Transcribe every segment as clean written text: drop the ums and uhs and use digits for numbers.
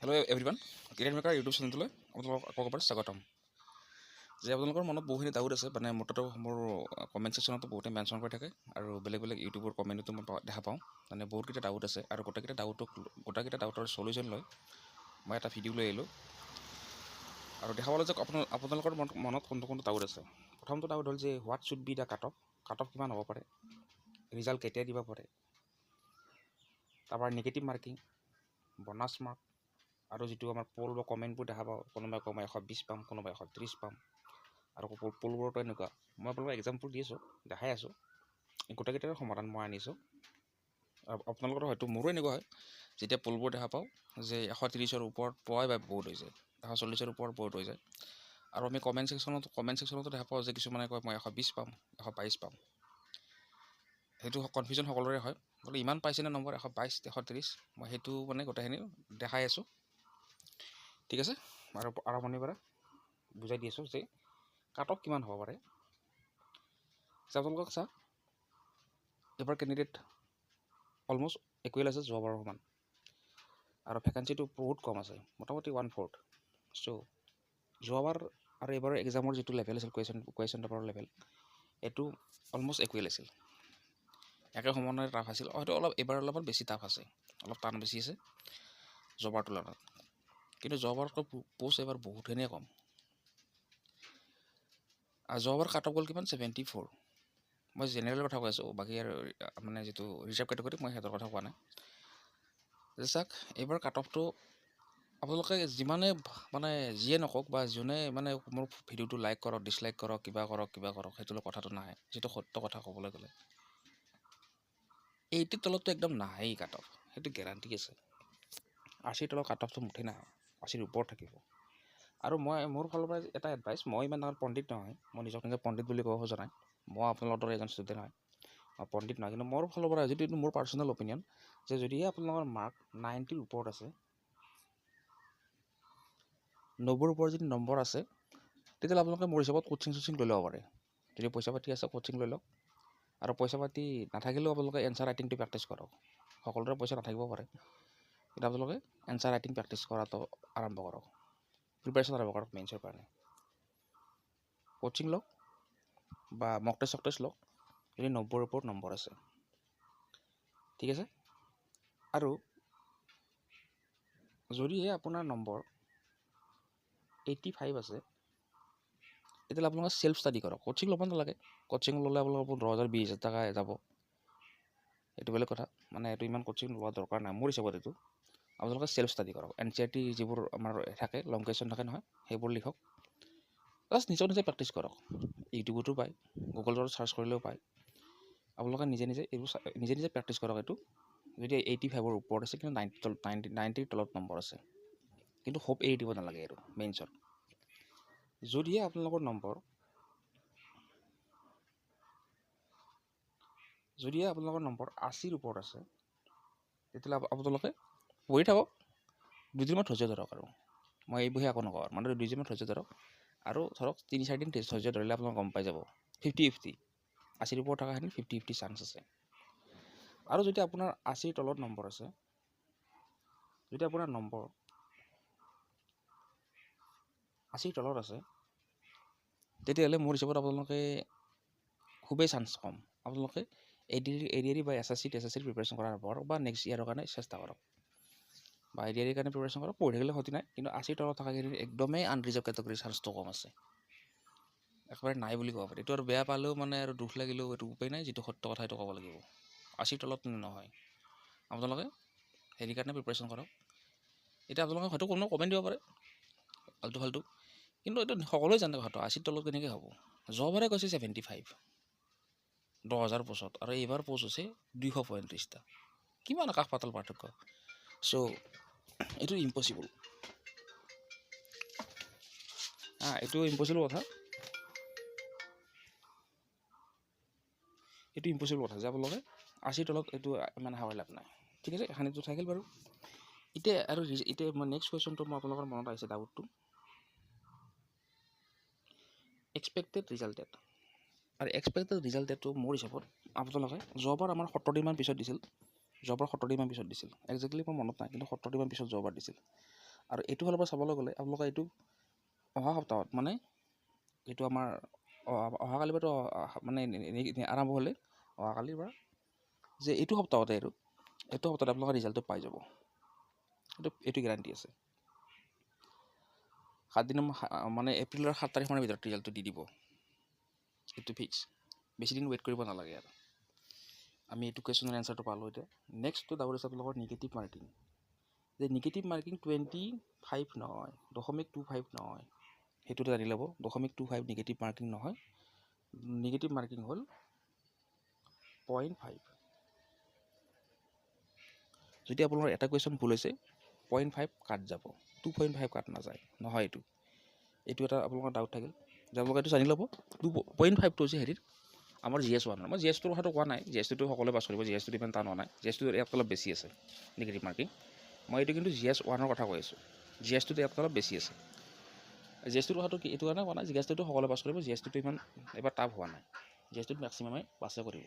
Hello' everyone, career maker YouTube চেনেলটোলৈ আপোনালোকক আকৌ এবাৰ স্বাগতম। যে আপোনালোকৰ মনত বহুখিনি ডাউট আছে, মানে মোৰ কমেণ্ট ছেকশ্যনতো বহুতে মেনশ্যন কৰি থাকে আৰু বেলেগ বেলেগ ইউটিউবৰ কমেণ্টতো মই দেখা পাওঁ। মানে বহুতকেইটা ডাউট আছে আৰু গোটেইকেইটা ডাউটৰ চলিউশ্যন লৈ মই এটা ভিডিঅ' লৈ আহিলোঁ আৰু দেখা পালোঁ যে আপোনালোকৰ মনত কোনটো ডাউট আছে। প্ৰথমটো ডাউট হ'ল যে what should be the cut off কিমান হ'ব পাৰে, ৰিজাল্ট কেতিয়া দিব পাৰে, তাৰপৰা নিগেটিভ মাৰ্কিং, বনাছ মাৰ্ক আৰু যিটো আমাৰ পল বা কমেণ্টবোৰ দেখা পাওঁ, কোনোবাই কয় মই 120 পাম, কোনোবাই 130 পাম আৰু পলবোৰতো এনেকুৱা। মই আপোনালোকক এক্সাম্পল দি আছোঁ, দেখাই আছোঁ, গোটেইকেইটাৰ সমাধান মই আনিছোঁ। আপোনালোকৰ হয়তো মোৰো এনেকুৱা হয়, যেতিয়া পলবোৰ দেখা পাওঁ যে 130ৰ ওপৰত পোৱাই বা বহুত হৈ যায়, 140ৰ ওপৰত বহুত হৈ যায়। আৰু আমি কমেণ্ট ছেকশ্যনতো দেখা পাওঁ যে কিছুমানে কয় মই 120 পাম, 122 পাম। সেইটো কনফিউজন সকলোৰে হয়, বোলে ইমান পাইছেনে নম্বৰ 122, 130। মই সেইটো মানে গোটেইখিনি দেখাই আছোঁ, ঠিক আছে। আৰু আৰম্ভণিৰ পৰা বুজাই দি আছোঁ যে কাট অফ কিমান হ'ব পাৰে। আপোনালোকক এইবাৰ কেণ্ডিডেট অলমষ্ট ইকুৱেল আছে যোৱাবাৰৰ সমান, আৰু ভেকেঞ্চিটো বহুত কম আছে, মোটামুটি 1/4। চ' যোৱাবাৰ আৰু এইবাৰৰ এক্সামৰ যিটো লেভেল আছিল, কুৱেশ্যন পেপাৰৰ লেভেল, এইটো অলমষ্ট ইকুৱেল আছিল, একে সমানে টাফ আছিল। হয়তো এইবাৰ অলপমান বেছি টাফ আছে, অলপ টান বেছি আছে যোৱাবাৰ তুলনাত, কিন্তু যোৱাবাৰতকৈ পোষ্ট এইবাৰ বহুতখিনিয়ে কম। যোৱাবাৰ কাট অফ গ'ল কিমান, 74। মই জেনেৰেলৰ কথা কৈ আছোঁ, বাকী আৰু মানে যিটো ৰিজাৰ্ভ কেটেগৰী মই সিহঁতৰ কথা কোৱা নাই। চাওক এইবাৰ কাট অফটো আপোনালোকে যিমানে মানে যিয়ে নকওক বা যোনে মানে মোৰ ভিডিঅ'টো লাইক কৰক, ডিছলাইক কৰক, কিবা কৰক সেইটো কথাটো নাহে। যিটো সত্য কথা ক'বলৈ গ'লে 80ৰ তলততো একদম নাহেই কাট অফ, সেইটো গেৰাণ্টি আছে। 80ৰ তলত কাট অফটো মুঠেই নাহে, 80ৰ ওপৰত থাকিব। আৰু মই মোৰ ফালৰ পৰা এটা এডভাইচ, মই ইমান ডাঙৰ পণ্ডিত নহয়, মই নিজক নিজে পণ্ডিত বুলি ক'ব খোজা নাই, মই আপোনালোকৰ এজন ষ্টুডেণ্ট হয়, মই পণ্ডিত নহয়, কিন্তু মোৰ ফালৰ পৰা যিটো মোৰ পাৰ্চনেল অপিনিয়ন, যে যদিহে আপোনালোকৰ মাৰ্ক 90ৰ ওপৰত আছে, 90ৰ ওপৰত যদি নম্বৰ আছে, তেতিয়াহ'লে আপোনালোকে মোৰ হিচাপত কোচিং লৈ ল'ব পাৰে। যদি পইচা পাতি আছে কোচিং লৈ লওক, আৰু পইচা পাতি নাথাকিলেও আপোনালোকে এনচাৰ ৰাইটিংটো প্ৰেক্টিছ কৰক। সকলোৰে পইচা নাথাকিব পাৰে, কিন্তু আপোনালোকে এনচাৰ ৰাইটিং প্ৰেক্টিছ কৰাটো আৰম্ভ কৰক, প্ৰিপাৰেশ্যন আৰম্ভ কৰক মেইনছৰ কাৰণে। কোচিং লওক বা মক টেষ্ট লওক যদি 90ৰ ওপৰত নম্বৰ আছে, ঠিক আছে। আৰু যদিহে আপোনাৰ নম্বৰ 85 আছে, তেতিয়াহ'লে আপোনালোকে চেল্ফ ষ্টাডি কৰক, কোচিং ল'ব নালাগে। কোচিং ল'লে আপোনালোকৰ 10,000 20,000 টকা যাব, এইটো বেলেগ কথা, মানে এইটো ইমান কোচিং লোৱা দৰকাৰ নাই মোৰ হিচাপত। এইটো আপোনালোকে চেল্ফ ষ্টাডি কৰক, NCERT যিবোৰ আমাৰ থাকে, লং কুৱেশ্যন থাকে নহয়, সেইবোৰ লিখক, জাষ্ট নিজে প্ৰেক্টিছ কৰক। ইউটিউবতো পায়, গুগলত চাৰ্চ কৰিলেও পায়, আপোনালোকে নিজে প্ৰেক্টিছ কৰক। এইটো যদি 85ৰ ওপৰত আছে, কিন্তু 90ৰ তলত নম্বৰ আছে, কিন্তু হোপ এৰি দিব নালাগে। আৰু মেইনছত যদিহে আপোনালোকৰ নম্বৰ 80ৰ ওপৰত আছে, তেতিয়াহ'লে আপোনালোকে পঢ়ি থাকক, 2দিনমান ধৈৰ্য ধৰক। আৰু মই এই বহি একো নকওঁ, মানে 2দিনমান ধৈৰ্য ধৰক, আৰু ধৰক 3-4 দিন ধৈৰ্য ধৰিলে আপোনালোকে গম পাই যাব 50-50, 80ৰ ওপৰত থকাখিনি 50-50 চান্স আছে। আৰু যদি আপোনাৰ 80ৰ তলত নম্বৰ আছে, যদি আপোনাৰ নম্বৰ 80ৰ তলত আছে, তেতিয়াহ'লে মোৰ হিচাপত আপোনালোকে খুবেই চান্স কম। আপোনালোকে ADR বা SSC প্ৰিপাৰেশ্যন কৰা আৰম্ভ কৰক, বা নেক্সট ইয়াৰৰ কাৰণে চেষ্টা কৰক, বা ADR কাৰণে প্ৰিপাৰেশ্যন কৰক। পঢ়ি থাকিলে ক্ষতি নাই, কিন্তু 80ৰ তলত থকাখিনি একদমেই আনৰিজাৰ্ভ কেটেগৰীৰ চান্সটো কম আছে, একেবাৰে নাই বুলি ক'ব পাৰি। এইটো আৰু বেয়া পালেও মানে আৰু দুখ লাগিলেও এইটো উপায় নাই, যিটো সত্য কথা সেইটো ক'ব লাগিব। 80ৰ তলত নহয়, আপোনালোকে হেৰি কাৰণে প্ৰিপাৰেশ্যন কৰক। এতিয়া আপোনালোকে হয়তো কোনো কমেণ্ট দিব পাৰে ফাল্টু, কিন্তু এইটো সকলোৱে জানে কথাটো, 80ৰ তলত কেনেকৈ হ'ব। যোৱাবাৰে কৈছে 75, 10,000 পোষ্টত, আৰু এইবাৰ পোষ্ট হৈছে 235টা, কিমান আকাশ পাতাল পাৰ্থক্য। চ' এইটো ইম্পচিবল, এইটো ইম্পচিবল কথা, যে আপোনালোকে 80ৰ তলত এইটো ইমান হাৱাই লাভ নাই, ঠিক আছে। এখানিটো থাকিল বাৰু। এতিয়া মই নেক্সট কুৱেশ্যনটো মই আপোনালোকৰ মনত আহিছে ডাউটটো, এক্সপেক্টেড ৰিজাল্ট ডেট। আৰু এক্সপেক্টেড ৰিজাল্ট ডেটটো মোৰ হিচাপত আপোনালোকে যোৱাবাৰ আমাৰ 70 দিনমান পিছত দিছিল, একজেক্টলি মোৰ মনত নাই, কিন্তু 70 দিনমান পিছত যোৱাবাৰ দিছিল। আৰু এইটো ফালৰ পৰা চাবলৈ গ'লে আপোনালোকে এইটো অহা সপ্তাহত মানে এইটো আমাৰ অহাকালিৰ পৰাতো মানে আৰম্ভ হ'লে অহাকালিৰ পৰা যে এইটো সপ্তাহতে এইটো সপ্তাহত আপোনালোকে ৰিজাল্টটো পাই যাব। এইটো গেৰাণ্টি আছে। 7 দিন মানে এপ্ৰিলৰ 7 তাৰিখমানৰ ভিতৰত ৰিজাল্টটো দি দিব। এইটো ফিক্স, বেছি দিন ৱেইট কৰিব নালাগে আৰু। আমি এইটো কুৱেশ্যনৰ এনচাৰটো পালোঁ এতিয়া। নেক্সটটো ডাউট আছে আপোনালোকৰ নিগেটিভ মাৰ্কিং। যে নিগেটিভ মাৰ্কিং 25 নহয়, 0.25 নহয়, সেইটোতে জানি ল'ব। 0.25 নিগেটিভ মাৰ্কিং নহয়, নিগেটিভ মাৰ্কিং হ'ল 0.5। যদি আপোনালোকৰ এটা কুৱেশ্যন ভুল হৈছে 0.5 কাট যাব, 2.5 কাট নাযায়, নহয় এইটো এটা আপোনালোকৰ ডাউট থাকিল যে আপোনালোকে এইটো জানি ল'ব। 2.5টো হৈছে হেৰিৰ আমাৰ GS1। মই GS2ৰ কথাটো কোৱা নাই, GS2টো সকলোৱে পাছ কৰিব, GS2টো ইমান টান হোৱা নাই, GS2 ইয়াত অলপ বেছি আছে নিগেটিভ মাৰ্কিং। মই এইটো কিন্তু GS1ৰ কথা কৈ আছোঁ, GS2টো ইয়াত অলপ বেছি আছে। GS2ৰ কথাটো কি এইটো কাৰণে কোৱা নাই, GS2টো সকলোৱে পাছ কৰিব, GS2টো ইমান এবাৰ টাফ হোৱা নাই, GS2ত মেক্সিমামে পাছে কৰিব।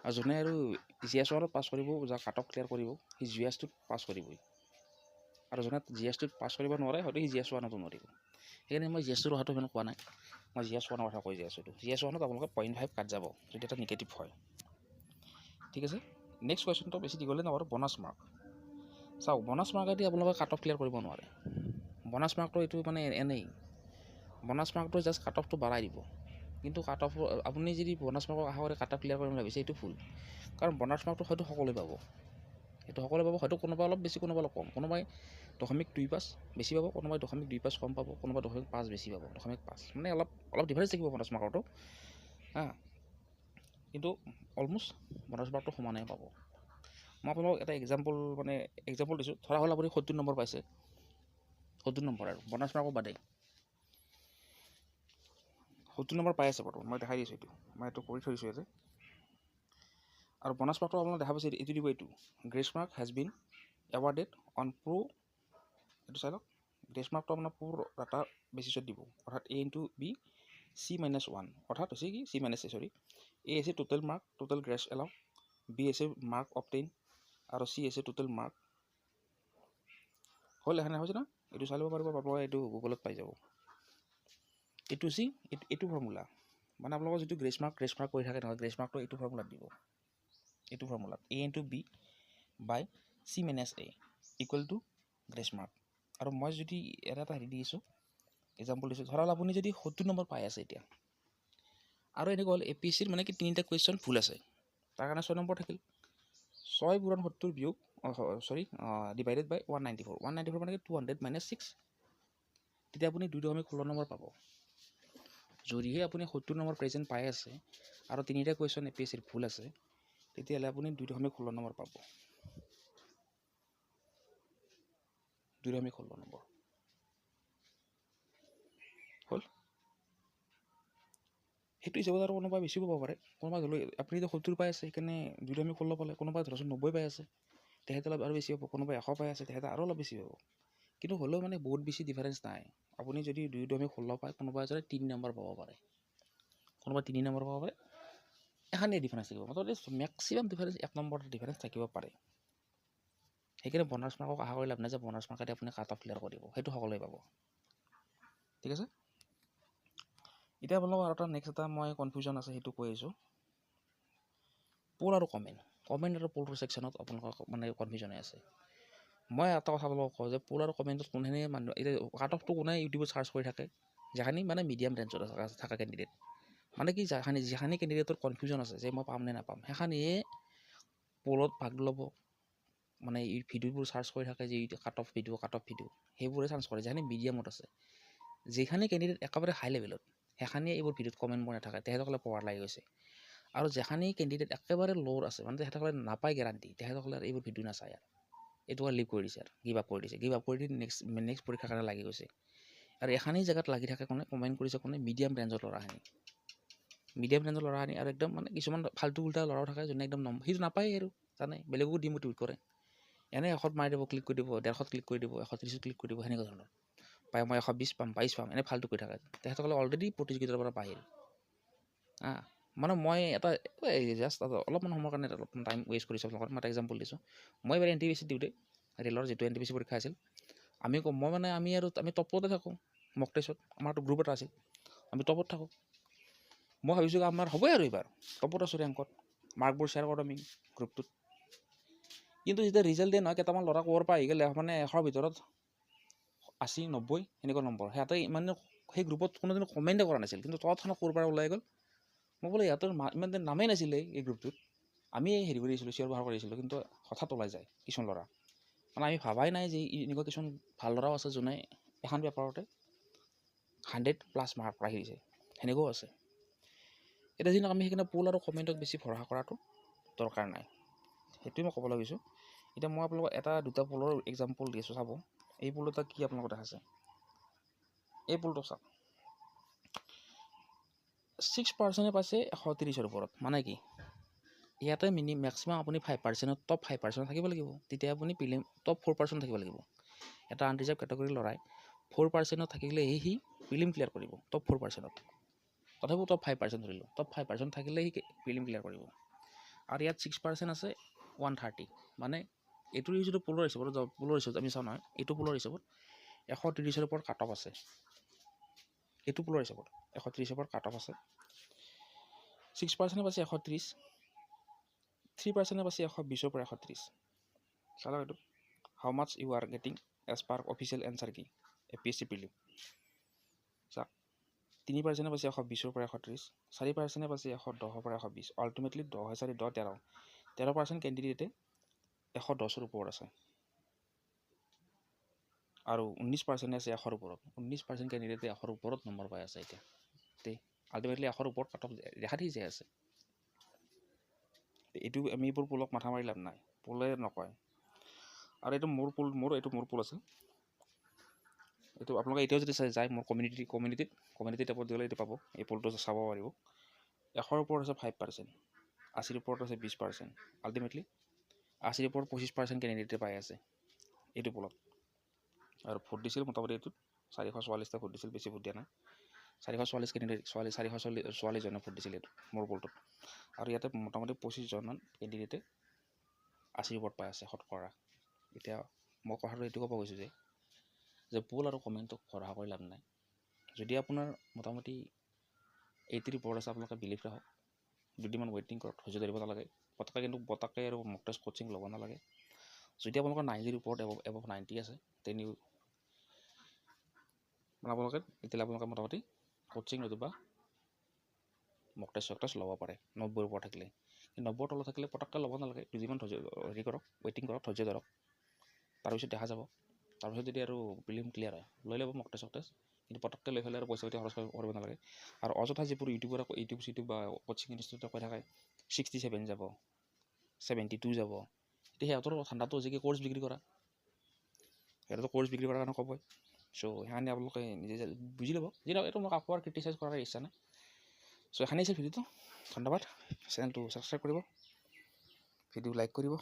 আৰু যোনে আৰু GS1ত পাছ কৰিব, যাৰ কাট অফ ক্লিয়াৰ কৰিব, সি GS2ত পাছ কৰিবই। আৰু যোনে GS2ত পাছ কৰিব নোৱাৰে, হয়তো সি GS1তো নোৱাৰিব। সেইকাৰণে মই GS2ৰ কথাটো ইমান কোৱা নাই, মই GS1ৰ কথা কৈ আছোঁ। GS1ত আপোনালোকে 0.5 কাট যাব যদি এটা নিগেটিভ হয়। ঠিক আছে, নেক্সট কুৱেশ্যনটো বেছি দীঘলে নকৰোঁ। বনাছ মাৰ্ক চাওক, বনাছ মাৰ্কেদি আপোনালোকে কাট অফ ক্লিয়াৰ কৰিব নোৱাৰে। বনাছ মাৰ্কটো এইটো মানে এনেই, বনাছ মাৰ্কটো জাষ্ট কাট অফটো বাঢ়াই দিব, কিন্তু কাট অফ আপুনি যদি বনাছ মাৰ্কক আশা কৰি কাট অফ ক্লিয়াৰ কৰিম ভাবিছে, এইটো ভুল। কাৰণ বনাছ মাৰ্কটো হয়তো সকলোৱে পাব, সেইটো সকলোৱে পাব, হয়তো কোনোবা অলপ বেছি, কোনোবা অলপ কম, কোনোবাই 0.25 বেছি পাব, কোনোবাই 0.25 কম পাব, কোনোবাই 0.5 বেছি পাব, 0.5 মানে অলপ ডিফাৰেঞ্চ থাকিব বনাছ মাৰ্কটো। কিন্তু অলমষ্ট বনাছ মাৰ্কটো সমানে পাব। মই আপোনালোকক এটা এক্সাম্পল দিছোঁ। ধৰা হ'ল আপুনি 70 নম্বৰ পাইছে, 70 নম্বৰ আৰু বনাছ মাৰ্কৰ বাদে 70 নম্বৰ পাই আছে বৰ্তমান, মই দেখাই দিছোঁ এইটো, মই এইটো কৰি থৈ দিছোঁ ইয়াতে। আৰু বনাছ মাৰ্কটো আপোনালোকে দেখা পাইছে, এইটো দিব, এইটো grace mark has been awarded on এইটো চাই লওক। গ্ৰেছ মাৰ্কটো আপোনাৰ ডাটা বেচিছত দিব, অৰ্থাৎ A × B C-1, অৰ্থাৎ হৈছে কি A হৈছে total mark, total grace allow, B হৈছে মাৰ্ক অবটেইন, আৰু C হৈছে টোটেল মাৰ্ক। হ'ল এখানে হৈছে না, এইটো চাই ল'ব পাৰিব, আপোনালোকে এইটো গুগলত পাই যাব। এইটো ফৰ্মুলা মানে আপোনালোকৰ যিটো গ্ৰেছ মাৰ্ক কৰি থাকে নহয়, গ্ৰেছ মাৰ্কটো এইটো ফৰ্মুলাত দিব, এইটো ফৰ্মুলাত A × B by C-A equal to grace mark. আৰু মই যদি এটা হেৰি দিছোঁ, এক্সাম্পল দিছোঁ, ধৰা হ'ল আপুনি যদি 70 নম্বৰ পাই আছে এতিয়া, আৰু এনেকুৱা হ'ল APSCৰ মানে কি 3টা কুৱেশ্যন ভুল আছে, তাৰ কাৰণে 6 নম্বৰ থাকিল। 6 × 70 বিয়োগ ডিভাইডেড বাই 194, 194 মানে কি 200 - 6, তেতিয়া আপুনি 2.16 নম্বৰ পাব। যদিহে আপুনি 70 নম্বৰ প্ৰেজেণ্ট পাই আছে আৰু 3টা কুৱেশ্যন APSCৰ ভুল আছে, তেতিয়াহ'লে আপুনি 2.16 নম্বৰ পাব, 2.16 নম্বৰ হ'ল। সেইটো হিচাপত আৰু কোনোবাই বেছিও পাব পাৰে, কোনোবাই ধৰি লওক আপুনি যদি 70 পাই আছে সেইকাৰণে 2.16 পালে, কোনোবাই ধৰকচোন 90 পাই আছে তেখেতে অলপ আৰু বেছি পাব, কোনোবাই 100 পাই আছে তেখেতে আৰু অলপ বেছি পাব। কিন্তু হ'লেও মানে বহুত বেছি ডিফাৰেঞ্চ নাই। আপুনি যদি 2.16 পায়, কোনোবাই যদি 3 নম্বৰ পাব পাৰে, কোনোবাই 3 নম্বৰ পাব পাৰে, এখানেই ডিফাৰেঞ্চ থাকিব, মুঠতে মেক্সিমাম ডিফাৰেঞ্চ 1 নম্বৰ ডিফাৰেঞ্চ থাকিব পাৰে। সেইকাৰণে বনাছ মাৰ্কক আশা কৰি লাভ নাই যে বনাছ মাৰ্কেদি আপুনি কাট অফ ক্লিয়াৰ কৰিব, সেইটো সকলোৱে পাব। ঠিক আছে, এতিয়া আপোনালোকৰ আৰু এটা নেক্সট এটা মই কনফিউজন আছে, সেইটো কৈ আছোঁ। পোল আৰু কমেণ্ট আৰু পোলটোৰ ছেকশ্যনত আপোনালোকৰ মানে কনফিউজনে আছে। মই এটা কথা আপোনালোকক কওঁ যে পোল আৰু কমেণ্টত কোনখিনি মানুহ এতিয়া কাট অফটো কোনে ইউটিউবত চাৰ্চ কৰি থাকে, যিখিনি মানে মিডিয়াম ৰেঞ্জত থকা কেণ্ডিডেট, মানে কি যিখিনি কেণ্ডিডেটৰ কনফিউজন আছে যে মই পাম নে নাপাম, সেইখিনিয়ে পোলত ভাগ ল'ব। মানে এই ভিডিঅ'বোৰ চাৰ্চ কৰি থাকে যে কাট অফ ভিডিঅ', সেইবোৰে চাৰ্চ কৰে যিখিনি মিডিয়ামত আছে। যিখিনি কেণ্ডিডেট একেবাৰে হাই লেভেলত, সেইখিনিয়ে এইবোৰ ভিডিঅ'ত কমেণ্ট কৰি নাথাকে, তেখেতসকলে পোৱাৰ লাগি গৈছে। আৰু যিখিনি কেণ্ডিডেট একেবাৰে ল'ৰ আছে, মানে তেখেতসকলে নাপায় গেৰাণ্টি, তেখেতসকলে এইবোৰ ভিডিঅ' নাচায় আৰু এইটো লিভ কৰি দিছে আৰু গিভ আপ কৰি দি নেক্সট পৰীক্ষাৰ কাৰণে লাগি গৈছে। আৰু এখানি জেগাত লাগি থাকে কোনে কমেণ্ট কৰিছে, কোনে মিডিয়াম ৰেঞ্জৰ ল'ৰাখিনি, আৰু একদম মানে কিছুমান ফাল্টু উল্টা ল'ৰাও থাকে, যোনে একদম সেইটো নাপায় আৰু জানে, বেলেগকো ডিম'টিভেট কৰে। এনেই 100 মাৰি দিব, ক্লিক কৰি দিব, 150 ক্লিক কৰি দিব, 130 ক্লিক কৰি দিব, সেনেকুৱা ধৰণৰ পাই, মই 120 পাম, 22 পাম, এনেই ফাল্টু কৰি থাকে। তেখেতসকলে অলৰেডি প্ৰতিযোগিতাৰ পৰা বাহিৰ। মানে মই এটা জাষ্ট অলপমান সময়ৰ কাৰণে অলপমান টাইম ৱেষ্ট কৰিছোঁ আপোনালোকৰ, মই এটা এক্সাম্পল দিছোঁ। মই এবাৰ NTPC দিওঁতে ৰেলৰ যিটো NTPC পৰীক্ষা আছিল, আমি টপতে থাকোঁ মক টেষ্টত। আমাৰতো গ্ৰুপ এটা আছিল, আমি টপত থাকোঁ। মই ভাবিছোঁ আমাৰ হ'বই আৰু এইবাৰ টপত আছোঁ ৰেংকত, মাৰ্কবোৰ শ্বেয়াৰ কৰোঁ আমি গ্ৰুপটোত। কিন্তু যেতিয়া ৰিজাল্ট দিয়ে নহয়, কেইটামান ল'ৰা ক'ৰ পৰা আহি গ'লে মানে 100ৰ ভিতৰত 80, 90 সেনেকুৱা নম্বৰ। সিহঁতে মানে সেই গ্ৰুপত কোনোদিনো কমেণ্টে কৰা নাছিল, কিন্তু তৎক্ষণাত ক'ৰ পৰা ওলাই গ'ল। মই বোলো ইহঁতৰ ইমান দিন নামেই নাছিলে এই গ্ৰুপটোত, আমি হেৰি কৰি আছিলোঁ, চিঞৰ বাখৰ কৰিছিলোঁ, কিন্তু হঠাৎ ওলাই যায় কিছুমান ল'ৰা। মানে আমি ভাবাই নাই যে এনেকুৱা কিছুমান ভাল ল'ৰাও আছে যোনে এখন পেপাৰতে 100+ মাৰ্ক ৰাখি দিছে, সেনেকুৱাও আছে। এতিয়া যিদিনা আমি সেইকাৰণে পোল আৰু কমেণ্টক বেছি ভৰসা কৰাটো দৰকাৰ নাই, সেইটোৱে মই ক'ব লাগিছোঁ। এতিয়া মই আপোনালোকক দুটা পোলৰ এক্সাম্পল দি আছোঁ, চাব। এই পোল এটা কি আপোনালোকৰ দেখাইছে, এই পোলটো চাওক। 6% পাইছে 130ৰ ওপৰত। মানে কি ইয়াতে মেক্সিমাম আপুনি 5%, টপ 5% থাকিব লাগিব, তেতিয়া আপুনি টপ 4% থাকিব লাগিব। এটা আনৰিজাৰ্ভ কেটেগৰীৰ ল'ৰাই 4% থাকিলেহে সি প্ৰিলিম ক্লিয়াৰ কৰিব, টপ 4%। তথাপিও টপ 5% ধৰিলোঁ, টপ 5% থাকিলে সি প্ৰিলিম ক্লিয়াৰ কৰিব। আৰু ইয়াত 6% আছে 130। মানে এইটোৰ যিটো পোলৰ হিচাপত আমি চাওঁ নহয়, এইটো পোলৰ হিচাপত 130ৰ ওপৰত কাট অফ আছে। এইটো পোলৰ হিচাপত 130ৰ ওপৰত কাট অফ আছে। 6% পাইছে 130, 3% পাইছে 120ৰ পৰা 130। চাওক এইটো, how much you are getting as per official answer key APSC prelim. চাওক 3% পাইছে 120ৰ পৰা 130, 4% পাইছে 110ৰ পৰা 120। আল্টিমেটলি 10, 4, 13% কেণ্ডিডেটে 110ৰ ওপৰত আছে। আৰু 19% আছে 100ৰ ওপৰত। 19% কেণ্ডিডেটে 100ৰ ওপৰত নম্বৰ পাই আছে এতিয়া। আল্টিমেটলি 100ৰ ওপৰত কাট অফ দেখা দি যাই আছে। এইটো আমি এইবোৰ পোলক মাথা মাৰি লাভ নাই, পোলে নকয়। আৰু এইটো মোৰ পোল আছে। এইটো আপোনালোকে এতিয়াও যদি যায় মোৰ কমিউনিটি টেবত গ'লে এইটো পাব, এই পোলটো চাব পাৰিব। 100ৰ ওপৰত আছে 5%, 80ৰ ওপৰত আছে 20%। আল্টিমেটলি 80ৰ ওপৰত 25% কেণ্ডিডেটে পাই আছে এইটো পোলত। আৰু ভোট দিছিল মোটামুটি এইটোত 444টা ভোট দিছিল, বেছি ভোট দিয়া নাই। 444 কেণ্ডিডেট, 444জনে ভোট দিছিল এইটো মোৰ পোলটোত। আৰু ইয়াতে মোটামুটি 25জন কেণ্ডিডেটে 80ৰ ওপৰত পাই আছে শতকৰা। এতিয়া মই কথাটো এইটো ক'ব গৈছোঁ যে পোল আৰু কমেণ্টক ভৰসা কৰি লাভ নাই। যদি আপোনাৰ মোটামুটি 80ৰ ওপৰত আছে, আপোনালোকে বিলিভ ৰাখক, দুদিনমান ৱেইটিং কৰক, ধৈৰ্য ধৰিব নালাগে। পটককৈ আৰু মক টেষ্ট কোচিং ল'ব নালাগে। যদি আপোনালোকৰ 90ৰ ওপৰত এবভ 90 আছে, আপোনালোকে মোটামুটি কোচিং নতুবা মক টেষ্ট ল'ব পাৰে 90ৰ ওপৰত থাকিলে। 90ৰ তলত থাকিলে পটককৈ ল'ব নালাগে, দুদিনমান ৱেইটিং কৰক, ধৈৰ্য ধৰক, তাৰপিছত দেখা যাব। তাৰপিছত যদি আৰু প্ৰিলিম ক্লিয়াৰ হয় লৈ ল'ব মক টেষ্ট। কিন্তু পটককৈ লৈ পেলাই আৰু পইচা পাতি খৰচ কৰিব নালাগে। আৰু অযথা যিবোৰ ইউটিউব বা কোচিং ইনষ্টিটিউটত কৈ থাকে 67 যাব, 72 যাব, এতিয়া সিহঁতৰ ঠাণ্ডাটো হৈছে কি ক'ৰ্চ বিক্ৰী কৰা, সিহঁতেতো ক'ৰ্চ বিক্ৰী কৰাৰ কাৰণে ক'বই। চ' সেইকাৰণে আপোনালোকে নিজে বুজি ল'ব। এইটো মোক আকৌ আৰু ক্ৰিটিচাইজ কৰাৰ ইচ্ছা নাই। চ' এইখানেই আছিল ভিডিঅ'টো। ধন্যবাদ। চেনেলটো ছাবস্ক্ৰাইব কৰিব, ভিডিঅ' লাইক কৰিব।